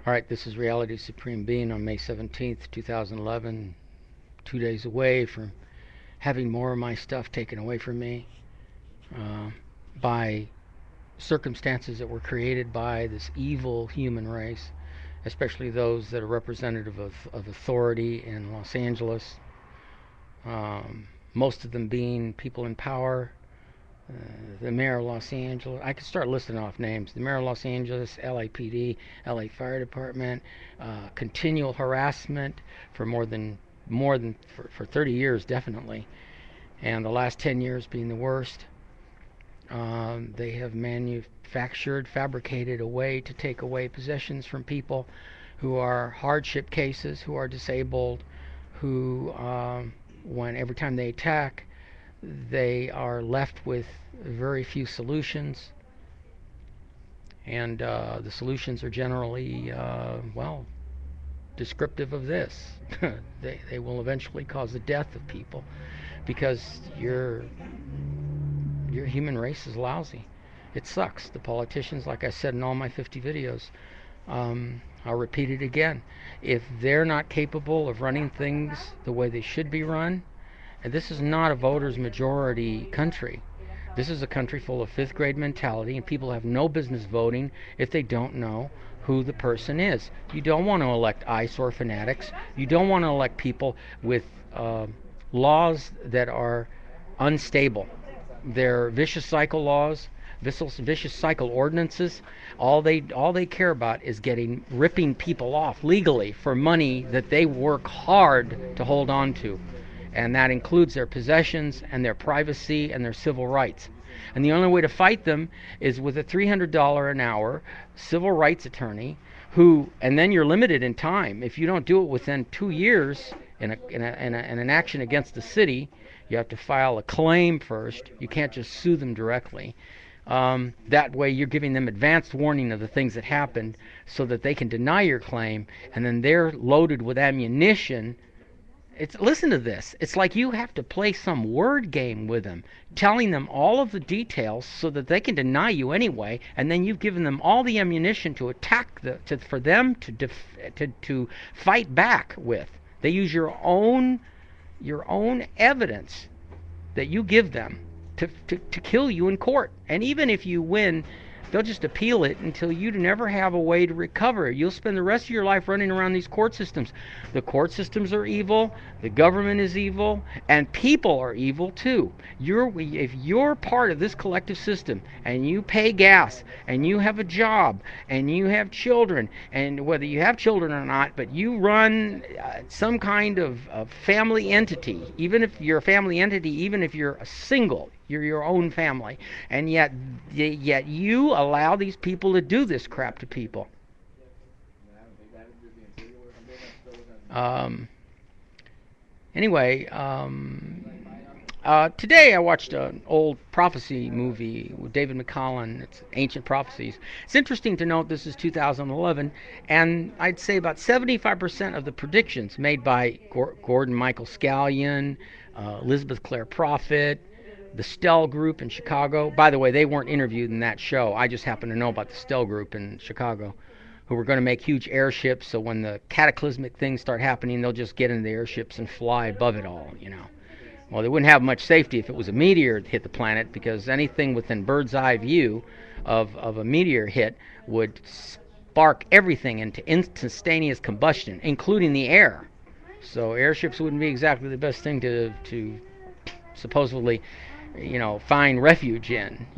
All right, this is Reality Supreme Being on May 17th, 2011. 2 days away from having more of my stuff taken away from me uh, by circumstances that were created by this evil human race, especially those that are representative of authority in Los Angeles. Most of them being people in power. The mayor of Los Angeles. I could start listing off names. The mayor of Los Angeles, LAPD, LA Fire Department, continual harassment for for 30 years definitely, and the last 10 years being the worst. They have fabricated a way to take away possessions from people who are hardship cases, who are disabled, who, when every time they attack, they are left with very few solutions, and the solutions are generally, descriptive of this. They will eventually cause the death of people because your human race is lousy. It sucks. The politicians, like I said in all my 50 videos, I'll repeat it again. If they're not capable of running things the way they should be run, and this is not a voters majority country. This is a country full of fifth grade mentality, and people have no business voting if they don't know who the person is. You don't want to elect eyesore fanatics. You don't want to elect people with laws that are unstable. They're vicious cycle laws, vicious cycle ordinances. All they care about is ripping people off legally for money that they work hard to hold on to. And that includes their possessions and their privacy and their civil rights. And the only way to fight them is with a $300 an hour civil rights attorney and then you're limited in time. If you don't do it within 2 years in an action against the city, you have to file a claim first. You can't just sue them directly. That way you're giving them advanced warning of the things that happened so that they can deny your claim, and then they're loaded with ammunition. Listen to this. It's like you have to play some word game with them, telling them all of the details so that they can deny you anyway, and then you've given them all the ammunition to attack for them to fight back with. They use your own evidence that you give them to kill you in court. And even if you win, they'll just appeal it until you never have a way to recover. You'll spend the rest of your life running around these court systems. The court systems are evil, the government is evil, and people are evil too. If you're part of this collective system, and you pay gas, and you have a job, and you have children, and whether you have children or not, but you run some kind of family entity, even if you're a family entity, even if you're a single, you're your own family, and yet you allow these people to do this crap to people. Anyway, today I watched an old prophecy movie with David McCollum. It's Ancient Prophecies. It's interesting to note this is 2011, and I'd say about 75% of the predictions made by Gordon Michael Scallion, Elizabeth Clare Prophet, the Stell Group in Chicago. By the way, they weren't interviewed in that show. I just happen to know about the Stell Group in Chicago, who were going to make huge airships, so when the cataclysmic things start happening, they'll just get into the airships and fly above it all, Well, they wouldn't have much safety if it was a meteor that hit the planet, because anything within bird's eye view of a meteor hit would spark everything into instantaneous combustion, including the air. So airships wouldn't be exactly the best thing to supposedly find refuge in,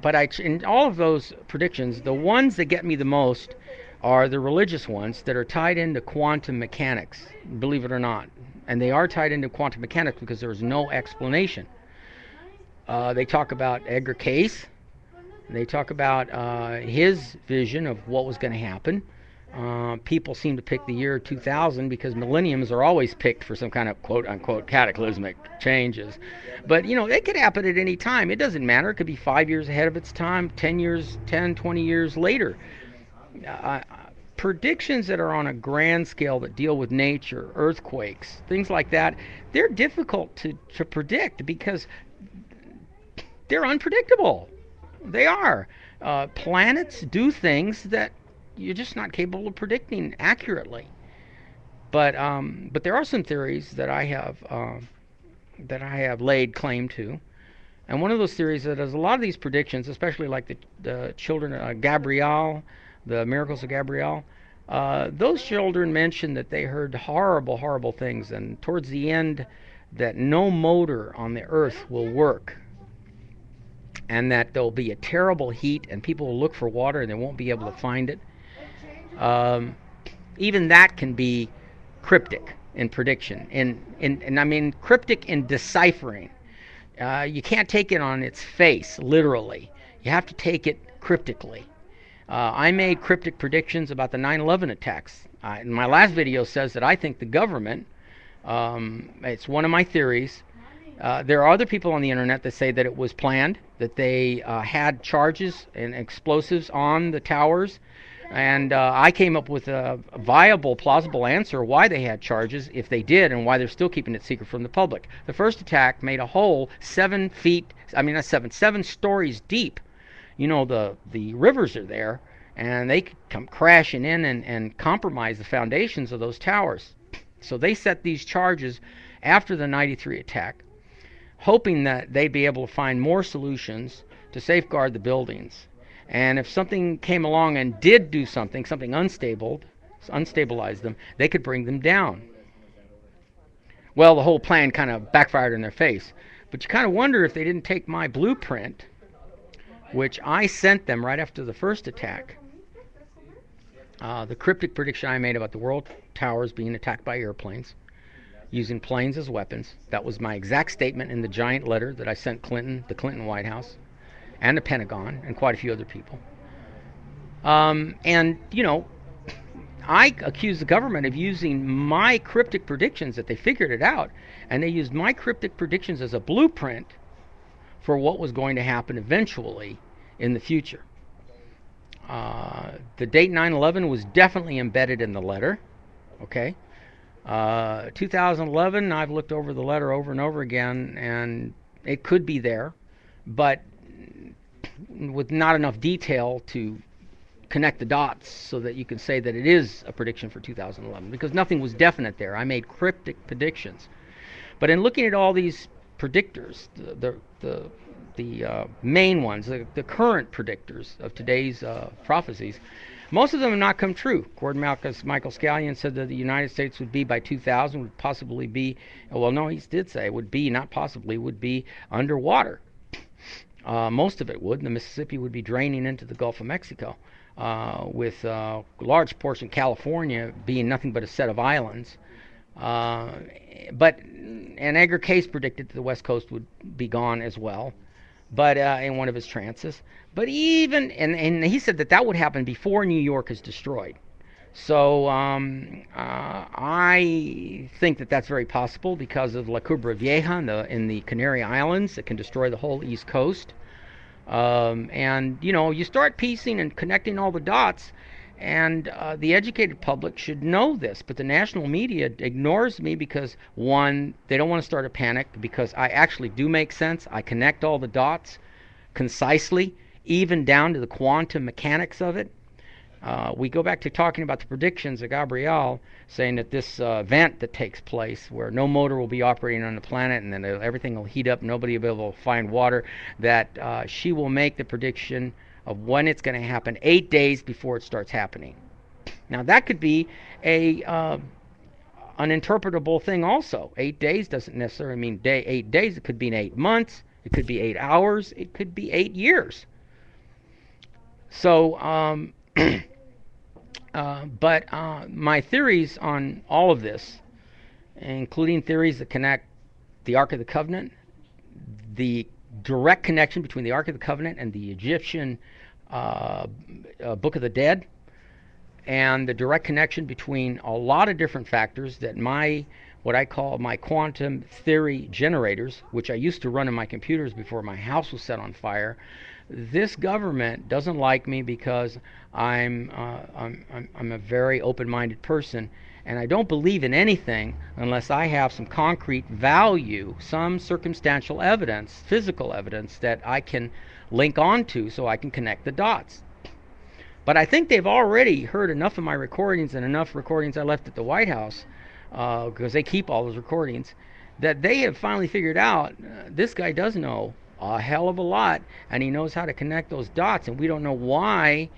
but in all of those predictions, the ones that get me the most are the religious ones that are tied into quantum mechanics, believe it or not. And they are tied into quantum mechanics because there is no explanation. They talk about Edgar Cayce. They talk about his vision of what was going to happen. People seem to pick the year 2000 because millenniums are always picked for some kind of quote-unquote cataclysmic changes. But, it could happen at any time. It doesn't matter. It could be 5 years ahead of its time, 20 years later. Predictions that are on a grand scale that deal with nature, earthquakes, things like that, they're difficult to predict because they're unpredictable. They are. Planets do things that you're just not capable of predicting accurately. But there are some theories that I have laid claim to. And one of those theories that has a lot of these predictions, especially like the children, Gabrielle, the miracles of Gabrielle, those children mentioned that they heard horrible, horrible things, and towards the end, that no motor on the earth will work, and that there'll be a terrible heat, and people will look for water and they won't be able to find it. Um, Even that can be cryptic in prediction, and I mean cryptic in deciphering. You can't take it on its face, literally. You have to take it cryptically. I made cryptic predictions about the 9/11 attacks. My last video says that I think the government, it's one of my theories. There are other people on the internet that say that it was planned, that they had charges and explosives on the towers. And I came up with a viable, plausible answer why they had charges, if they did, and why they're still keeping it secret from the public. The first attack made a hole 7 stories deep. You know, the rivers are there, and they could come crashing in and compromise the foundations of those towers. So they set these charges after the 93 attack, hoping that they'd be able to find more solutions to safeguard the buildings. And if something came along and did do something unstabilize them, they could bring them down. Well, the whole plan kind of backfired in their face. But you kind of wonder if they didn't take my blueprint, which I sent them right after the first attack. The cryptic prediction I made about the world towers being attacked by airplanes, using planes as weapons. That was my exact statement in the giant letter that I sent the Clinton White House, and the Pentagon, and quite a few other people. And, you know, I accused the government of using my cryptic predictions, that they figured it out, and they used my cryptic predictions as a blueprint for what was going to happen eventually in the future. The date 9/11 was definitely embedded in the letter, okay? 2011, I've looked over the letter over and over again, and it could be there, but with not enough detail to connect the dots so that you can say that it is a prediction for 2011, because nothing was definite there. I made cryptic predictions. But in looking at all these predictors, the main ones, the current predictors of today's prophecies, most of them have not come true. Gordon Michael Scallion said that the United States would be, by 2000, would possibly be, well, no, he did say it would be, not possibly, would be underwater. Most of it would. The Mississippi would be draining into the Gulf of Mexico, with a large portion of California being nothing but a set of islands. And Edgar Cayce predicted that the West Coast would be gone as well, but in one of his trances. But even, and he said that would happen before New York is destroyed. So I think that that's very possible because of La Cubra Vieja in the Canary Islands that can destroy the whole East Coast. And, you know, you start piecing and connecting all the dots, and the educated public should know this. But the national media ignores me because, one, they don't want to start a panic, because I actually do make sense. I connect all the dots concisely, even down to the quantum mechanics of it. We go back to talking about the predictions of Gabrielle, saying that this event that takes place, where no motor will be operating on the planet, and then everything will heat up, nobody will be able to find water, that she will make the prediction of when it's going to happen 8 days before it starts happening. Now that could be an interpretable thing also. 8 days doesn't necessarily mean 8 days. It could be 8 months. It could be 8 hours. It could be 8 years. So, but my theories on all of this, including theories that connect the Ark of the Covenant, the direct connection between the Ark of the Covenant and the Egyptian Book of the Dead, and the direct connection between a lot of different factors that what I call my quantum theory generators, which I used to run in my computers before my house was set on fire. This government doesn't like me because I'm a very open-minded person, and I don't believe in anything unless I have some concrete value, some circumstantial evidence, physical evidence that I can link onto so I can connect the dots. But I think they've already heard enough of my recordings and enough recordings I left at the White House, because they keep all those recordings, that they have finally figured out this guy does know a hell of a lot, and he knows how to connect those dots, and we don't know why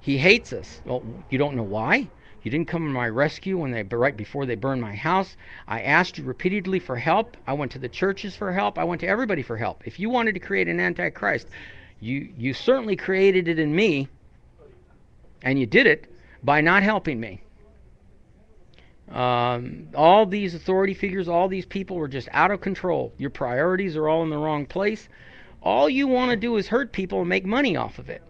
he hates us. Well, you don't know why? You didn't come to my rescue right before they burned my house. I asked you repeatedly for help. I went to the churches for help. I went to everybody for help. If you wanted to create an antichrist, you certainly created it in me, and you did it by not helping me. All these authority figures, all these people were just out of control. Your priorities are all in the wrong place. All you want to do is hurt people and make money off of it.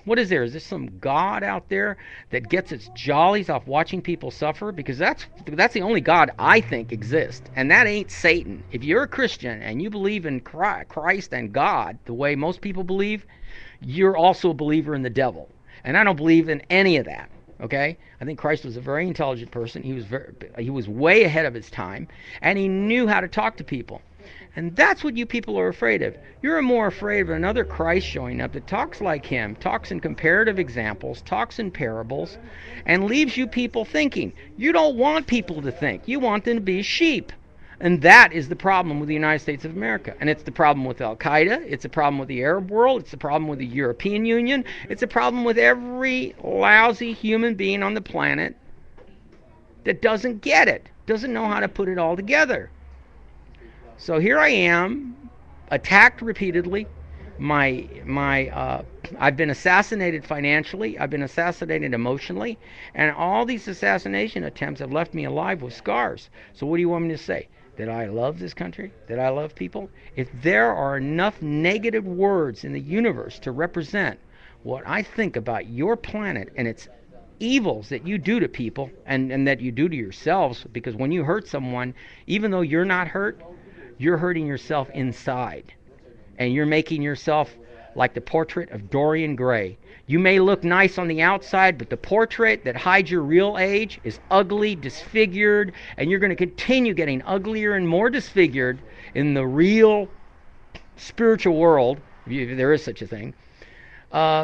What is there? Is there some God out there that gets its jollies off watching people suffer? Because that's the only God I think exists, and that ain't Satan. If you're a Christian and you believe in Christ and God the way most people believe, you're also a believer in the devil. And I don't believe in any of that. Okay? I think Christ was a very intelligent person. He was way ahead of his time, and he knew how to talk to people. And that's what you people are afraid of. You're more afraid of another Christ showing up that talks like him, talks in comparative examples, talks in parables, and leaves you people thinking. You don't want people to think. You want them to be sheep. And that is the problem with the United States of America. And it's the problem with Al-Qaeda. It's a problem with the Arab world. It's a problem with the European Union. It's a problem with every lousy human being on the planet that doesn't get it, doesn't know how to put it all together. So here I am, attacked repeatedly. I've been assassinated financially. I've been assassinated emotionally. And all these assassination attempts have left me alive with scars. So what do you want me to say? That I love this country? That I love people? If there are enough negative words in the universe to represent what I think about your planet and its evils that you do to people and that you do to yourselves, because when you hurt someone, even though you're not hurt, you're hurting yourself inside. And you're making yourself like the portrait of Dorian Gray. You may look nice on the outside, but the portrait that hides your real age is ugly, disfigured, and you're going to continue getting uglier and more disfigured in the real spiritual world, if there is such a thing,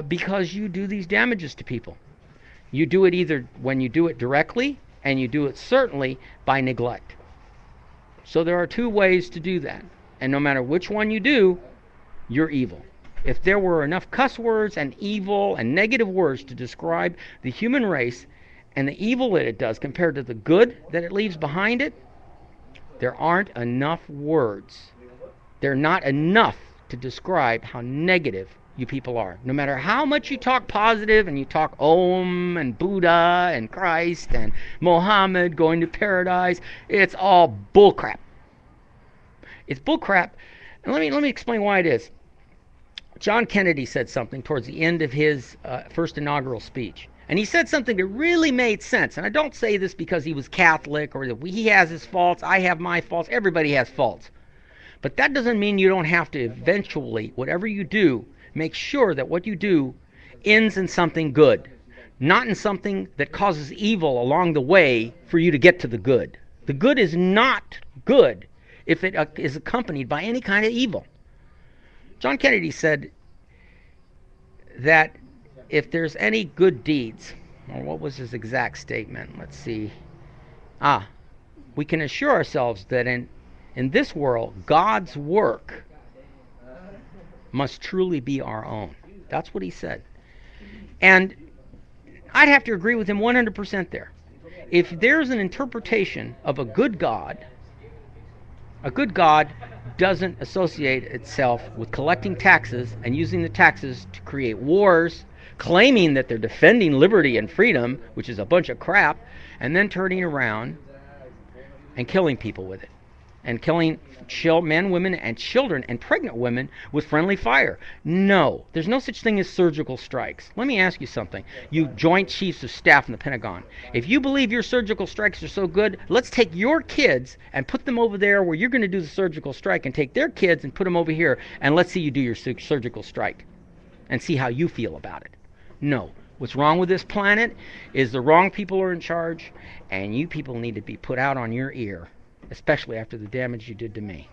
because you do these damages to people. You do it either when you do it directly, and you do it certainly by neglect. So there are two ways to do that. And no matter which one you do, you're evil. If there were enough cuss words and evil and negative words to describe the human race and the evil that it does compared to the good that it leaves behind it, there aren't enough words. They're not enough to describe how negative you people are. No matter how much you talk positive and you talk Om and Buddha and Christ and Mohammed going to paradise, it's all bullcrap. It's bullcrap. And let me explain why it is. John Kennedy said something towards the end of his first inaugural speech. And he said something that really made sense. And I don't say this because he was Catholic or that he has his faults, I have my faults, everybody has faults. But that doesn't mean you don't have to eventually, whatever you do, make sure that what you do ends in something good, not in something that causes evil along the way for you to get to the good. The good is not good if it is accompanied by any kind of evil. John Kennedy said that if there's any good deeds, or what was his exact statement? Let's see. We can assure ourselves that in this world, God's work must truly be our own. That's what he said. And I'd have to agree with him 100% there. If there's an interpretation of a good God doesn't associate itself with collecting taxes and using the taxes to create wars, claiming that they're defending liberty and freedom, which is a bunch of crap, and then turning around and killing people with it. And killing men, women, and children, and pregnant women with friendly fire. No, there's no such thing as surgical strikes. Let me ask you something. You Joint Chiefs of Staff in the Pentagon. If you believe your surgical strikes are so good, let's take your kids and put them over there where you're going to do the surgical strike, and take their kids and put them over here, and let's see you do your surgical strike and see how you feel about it. No. What's wrong with this planet is the wrong people are in charge, and you people need to be put out on your ear, especially after the damage you did to me.